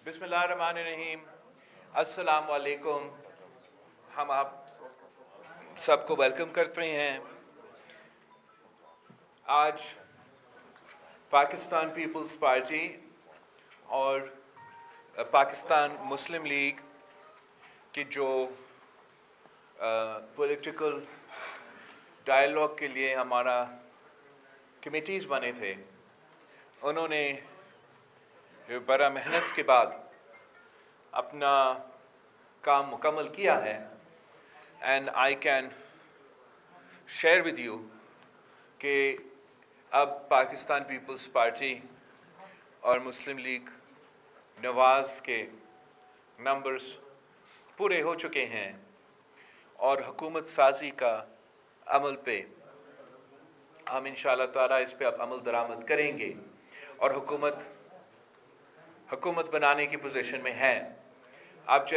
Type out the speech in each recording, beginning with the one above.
बिस्मिल्लाहिर्रहमानिर्रहीम। अस्सलाम वालेकुम। हम आप सबको वेलकम करते हैं। आज पाकिस्तान पीपल्स पार्टी और पाकिस्तान मुस्लिम लीग की जो पॉलिटिकल डायलॉग के लिए हमारा कमिटीज़ बने थे, उन्होंने बड़ा मेहनत के बाद अपना काम मुकम्मल किया है। And I can share with you कि अब पाकिस्तान पीपल्स पार्टी और मुस्लिम लीग नवाज के नंबर्स पूरे हो चुके हैं और हुकूमत साजी का अमल पे हम इंशाअल्लाह ताला इस पे अब अमल दरामद करेंगे और हुकूमत बनाने की पोजीशन में है। आप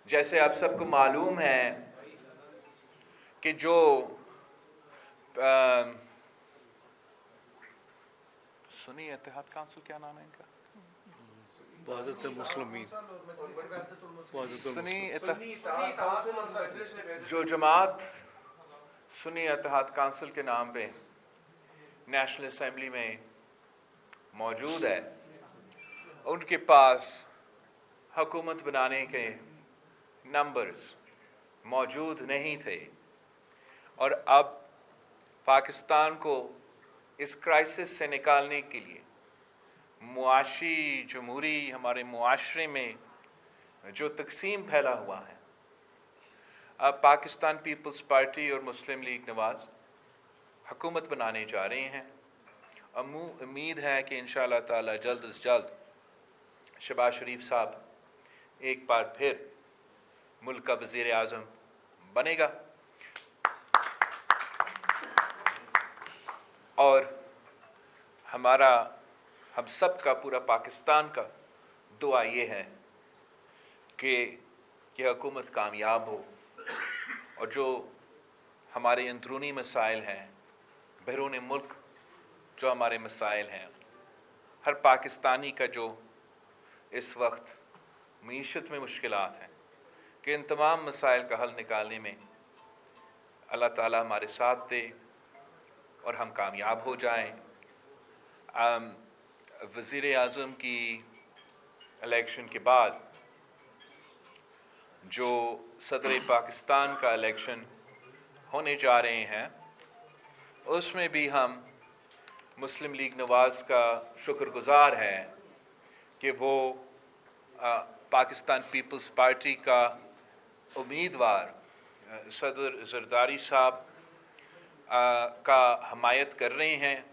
जैसे आप सबको मालूम है कि जो सुन्नी इत्तेहाद काउंसिल, क्या नाम है इनका, जो जमात सुन्नी इत्तेहाद काउंसिल के नाम पे नेशनल असेंबली में मौजूद है, उनके पास हुकूमत बनाने के नंबर्स मौजूद नहीं थे और अब पाकिस्तान को इस क्राइसिस से निकालने के लिए मुआशी जमहूरी हमारे मुआशरे में जो तकसीम फैला हुआ है, अब पाकिस्तान पीपल्स पार्टी और मुस्लिम लीग नवाज हुकूमत बनाने जा रहे हैं। उम्मीद है कि इंशाअल्लाह ताला जल्द से जल्द शहबाज शरीफ साहब एक बार फिर मुल्क का वज़ीर आज़म बनेगा और हम सब का, पूरा पाकिस्तान का दुआ ये है कि यह हुकूमत कामयाब हो और जो हमारे अंदरूनी मसाइल हैं, बैरून मुल्क जो हमारे मसाइल हैं, हर पाकिस्तानी का जो इस वक्त मईशत में मुश्किलात हैं, कि इन तमाम मसाइल का हल निकालने में अल्लाह ताला हमारे साथ दे और हम कामयाब हो जाएं। वज़ीर आज़म की इलेक्शन के बाद जो सदर पाकिस्तान का इलेक्शन होने जा रहे हैं, उसमें भी हम मुस्लिम लीग नवाज का शुक्रगुजार है कि वो पाकिस्तान पीपल्स पार्टी का उम्मीदवार सदर ज़रदारी साहब का हमायत कर रहे हैं